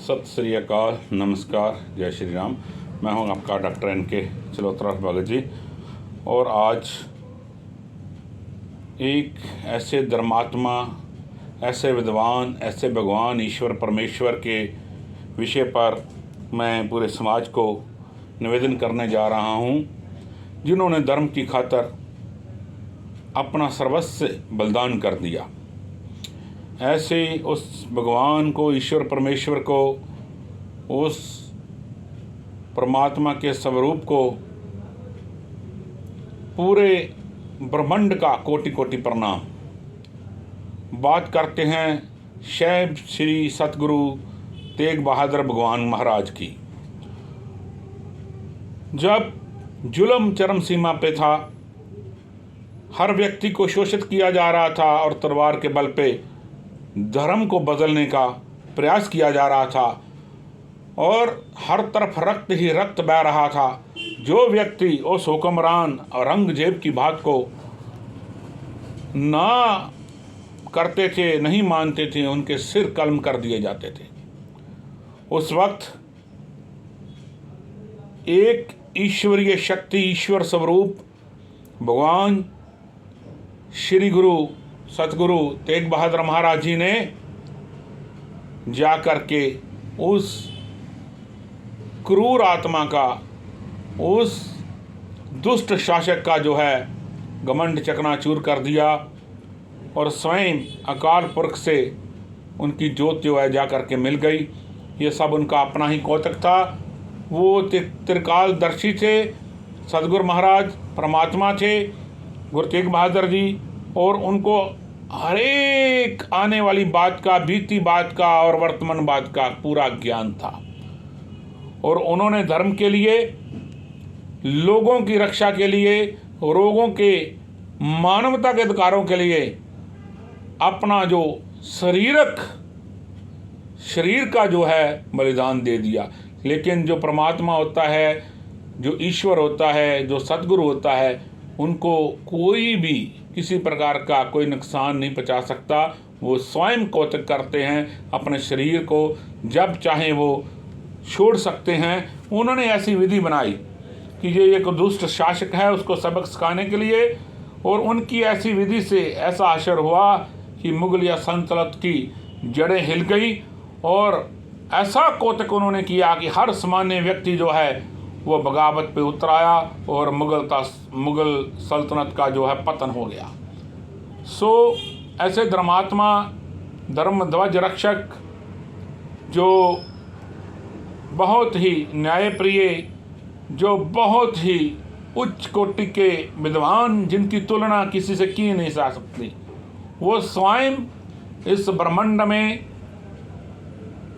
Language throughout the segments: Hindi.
सत श्री अकाल, नमस्कार, जय श्री राम। मैं हूं आपका डॉक्टर NK चलोत्रा भगत जी। और आज एक ऐसे धर्मात्मा, ऐसे विद्वान, ऐसे भगवान ईश्वर परमेश्वर के विषय पर मैं पूरे समाज को निवेदन करने जा रहा हूं, जिन्होंने धर्म की खातिर अपना सर्वस्व बलिदान कर दिया। ऐसे उस भगवान को, ईश्वर परमेश्वर को, उस परमात्मा के स्वरूप को पूरे ब्रह्मांड का कोटि कोटि प्रणाम। बात करते हैं शैव श्री सतगुरु तेग बहादुर भगवान महाराज की। जब जुल्म चरम सीमा पे था, हर व्यक्ति को शोषित किया जा रहा था और तलवार के बल पे धर्म को बदलने का प्रयास किया जा रहा था और हर तरफ रक्त ही रक्त बह रहा था। जो व्यक्ति उस हुक्मरान औरंगजेब की बात को ना करते थे, नहीं मानते थे, उनके सिर कलम कर दिए जाते थे। उस वक्त एक ईश्वरीय शक्ति, ईश्वर स्वरूप भगवान श्री गुरु सतगुरु तेग बहादुर महाराज जी ने जा कर के उस क्रूर आत्मा का, उस दुष्ट शासक का जो है घमंड चकनाचूर कर दिया और स्वयं अकाल पुरख से उनकी जोत जो है जा कर के मिल गई। ये सब उनका अपना ही कौतक था। वो त्रिकालदर्शी थे, सतगुरु महाराज परमात्मा थे, गुरु तेग बहादुर जी, और उनको हर एक आने वाली बात का, बीती बात का और वर्तमान बात का पूरा ज्ञान था। और उन्होंने धर्म के लिए, लोगों की रक्षा के लिए, लोगों के मानवता के अधिकारों के लिए अपना जो शरीर का जो है बलिदान दे दिया। लेकिन जो परमात्मा होता है, जो ईश्वर होता है, जो सतगुरु होता है, उनको कोई भी किसी प्रकार का कोई नुकसान नहीं पहुंचा सकता। वो स्वयं कौतक करते हैं, अपने शरीर को जब चाहें वो छोड़ सकते हैं। उन्होंने ऐसी विधि बनाई कि ये एक दुष्ट शासक है, उसको सबक सिखाने के लिए। और उनकी ऐसी विधि से ऐसा असर हुआ कि मुगलिया सल्तनत की जड़ें हिल गई और ऐसा कौतक उन्होंने किया कि हर सामान्य व्यक्ति जो है वो बगावत पे उतर आया और मुगल सल्तनत का जो है पतन हो गया। ऐसे धर्मात्मा, धर्म ध्वज रक्षक, जो बहुत ही न्यायप्रिय, जो बहुत ही उच्च कोटि के विद्वान, जिनकी तुलना किसी से की नहीं जा सकती, वो स्वयं इस ब्रह्मांड में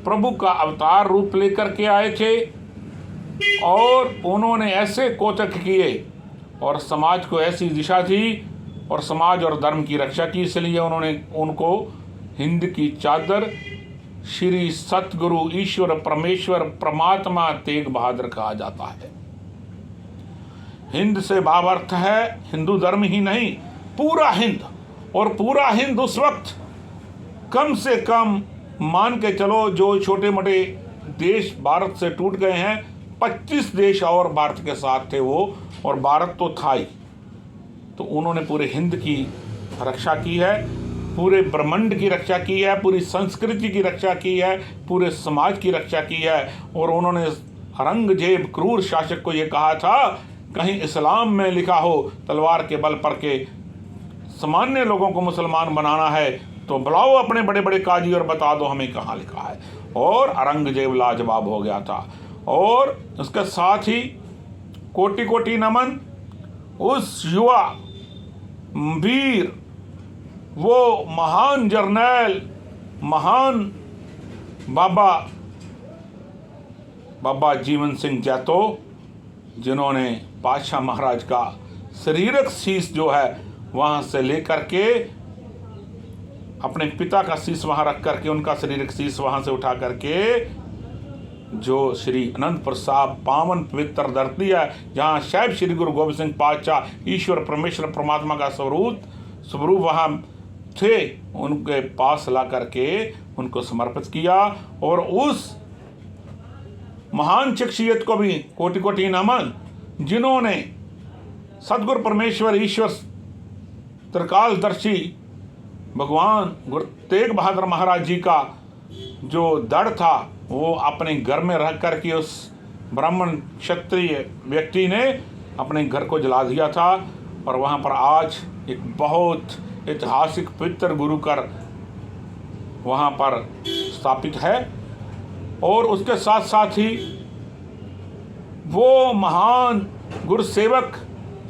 प्रभु का अवतार रूप लेकर के आए थे और उन्होंने ऐसे कौतक किए और समाज को ऐसी दिशा दी और समाज और धर्म की रक्षा की। इसलिए उनको हिंद की चादर श्री सतगुरु ईश्वर परमेश्वर परमात्मा तेग बहादुर कहा जाता है। हिंद से भाव अर्थ है हिंदू धर्म ही नहीं, पूरा हिंद। और पूरा हिंद उस वक्त कम से कम मान के चलो, जो छोटे मोटे देश भारत से टूट गए हैं, 25 देश और भारत के साथ थे वो, और भारत तो था ही। तो उन्होंने पूरे हिंद की रक्षा की है, पूरे ब्रह्मांड की रक्षा की है, पूरी संस्कृति की रक्षा की है, पूरे समाज की रक्षा की है। और उन्होंने औरंगजेब क्रूर शासक को ये कहा था, कहीं इस्लाम में लिखा हो तलवार के बल पर के सामान्य लोगों को मुसलमान बनाना है तो बुलाओ अपने बड़े बड़े काजी और बता दो हमें कहाँ लिखा है। और औरंगजेब लाजवाब हो गया था। और उसके साथ ही कोटि कोटि नमन उस युवा वीर, वो महान जर्नैल, महान बाबा जीवन सिंह जैतो, जिन्होंने बादशाह महाराज का शारीरिक शीश जो है वहाँ से लेकर के अपने पिता का शीश वहाँ रख करके, उनका शारीरिक शीश वहाँ से उठा करके, जो श्री अनंतपुर साहब पावन पवित्र धरती है, जहाँ शैव श्री गुरु गोबिंद सिंह पातशाह ईश्वर परमेश्वर परमात्मा का स्वरूप वहाँ थे, उनके पास ला करके उनको समर्पित किया। और उस महान शख्सियत को भी कोटि कोटि नमन, जिन्होंने सदगुरु परमेश्वर ईश्वर त्रिकालदर्शी भगवान गुरु तेग बहादुर महाराज जी का जो दृढ़ था वो अपने घर में रह कर के उस ब्राह्मण क्षत्रिय व्यक्ति ने अपने घर को जला दिया था। और वहाँ पर आज एक बहुत ऐतिहासिक पवित्र गुरु घर वहाँ पर स्थापित है। और उसके साथ साथ ही वो महान गुरु सेवक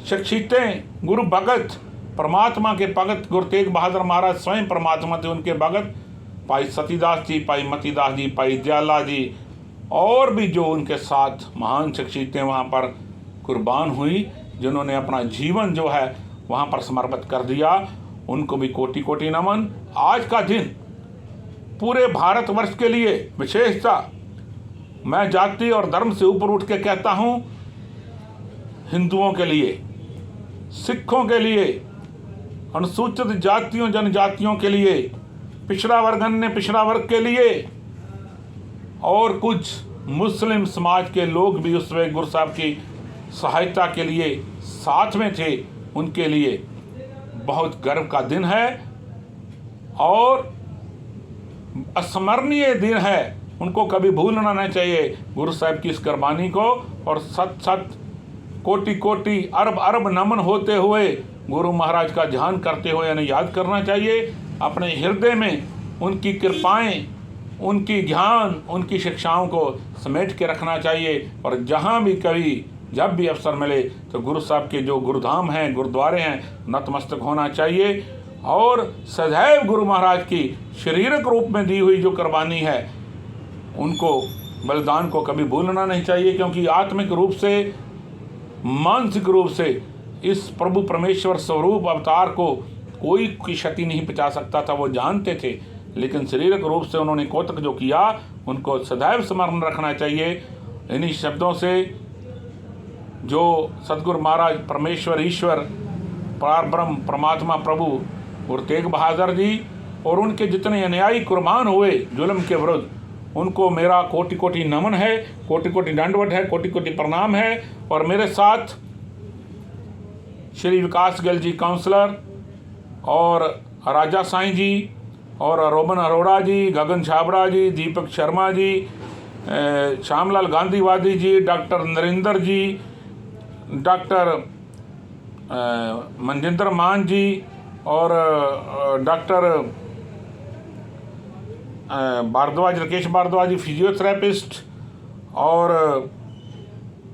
शख्सियतें, गुरु भगत, परमात्मा के भगत गुरु तेग बहादुर महाराज स्वयं परमात्मा थे, उनके भगत भाई सतीदास जी, भाई मतीदास जी, भाई दयाला जी और भी जो उनके साथ महान शख्सियतें वहाँ पर कुर्बान हुई, जिन्होंने अपना जीवन जो है वहाँ पर समर्पित कर दिया, उनको भी कोटि कोटि नमन। आज का दिन पूरे भारतवर्ष के लिए विशेषता, मैं जाति और धर्म से ऊपर उठ के कहता हूँ, हिंदुओं के लिए, सिखों के लिए, अनुसूचित जातियों जनजातियों के लिए, पिछड़ा वर्ग अन्य पिछड़ा वर्ग के लिए और कुछ मुस्लिम समाज के लोग भी उस वक्त गुरु साहब की सहायता के लिए साथ में थे, उनके लिए बहुत गर्व का दिन है और अस्मरणीय दिन है। उनको कभी भूलना नहीं चाहिए गुरु साहब की इस कुर्बानी को। और सत सत कोटि कोटि अरब अरब नमन होते हुए गुरु महाराज का ध्यान करते हुए उन्हें याद करना चाहिए। अपने हृदय में उनकी कृपाएं, उनकी ज्ञान, उनकी शिक्षाओं को समेट के रखना चाहिए। और जहाँ भी कभी जब भी अवसर मिले तो गुरु साहब के जो गुरुधाम हैं, गुरुद्वारे हैं, नतमस्तक होना चाहिए। और सदैव गुरु महाराज की शारीरिक रूप में दी हुई जो कुर्बानी है, उनको बलिदान को कभी भूलना नहीं चाहिए, क्योंकि आत्मिक रूप से, मानसिक रूप से इस प्रभु परमेश्वर स्वरूप अवतार को कोई की क्षति नहीं पहुंचा सकता था, वो जानते थे। लेकिन शारीरिक रूप से उन्होंने कौतक जो किया, उनको सदैव स्मरण रखना चाहिए। इन्हीं शब्दों से जो सदगुरु महाराज परमेश्वर ईश्वर परब्रह्म परमात्मा प्रभु गुरु तेग बहादुर जी और उनके जितने अनुयायी कुर्बान हुए जुल्म के विरुद्ध, उनको मेरा कोटि कोटि नमन है, कोटि कोटि दंडवत है, कोटि कोटि प्रणाम है। और मेरे साथ श्री विकास गिल जी काउंसलर और राजा साईं जी और रोमन अरोड़ा जी, गगन छाबड़ा जी, दीपक शर्मा जी, श्यामलाल गांधीवादी जी, डॉक्टर नरेंद्र जी, डॉक्टर मनजिंदर मान जी और डॉक्टर भारद्वाज, राकेश भारद्वाज जी फिजियोथेरेपिस्ट, और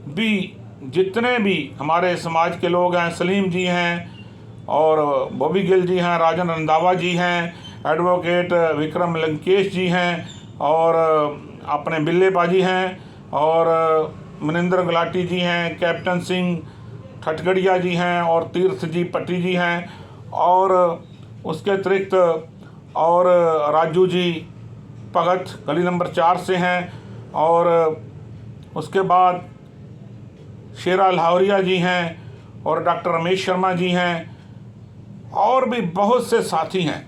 भी जितने भी हमारे समाज के लोग हैं, सलीम जी हैं और बॉबी गिल जी हैं, राजन रंधावा जी हैं, एडवोकेट विक्रम लंकेश जी हैं और अपने बिल्ले बाजी हैं और मनिंदर गुलाटी जी हैं, कैप्टन सिंह ठटगड़िया जी हैं और तीर्थ जी पट्टी जी हैं और उसके अतिरिक्त और राजू जी भगत गली नंबर 4 से हैं और उसके बाद शेरा लाहौरिया जी हैं और डॉक्टर रमेश शर्मा जी हैं और भी बहुत से साथी हैं।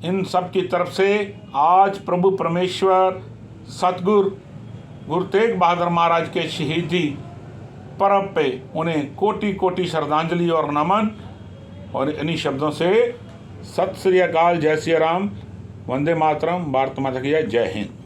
इन सब की तरफ से आज प्रभु परमेश्वर सतगुरु गुरु तेग बहादुर महाराज के शहीदी पर्व पे उन्हें कोटि कोटि श्रद्धांजलि और नमन। और इन्हीं शब्दों से सत श्री अकाल, जय श्री राम, वंदे मातरम, भारत माता की जय, जय हिंद।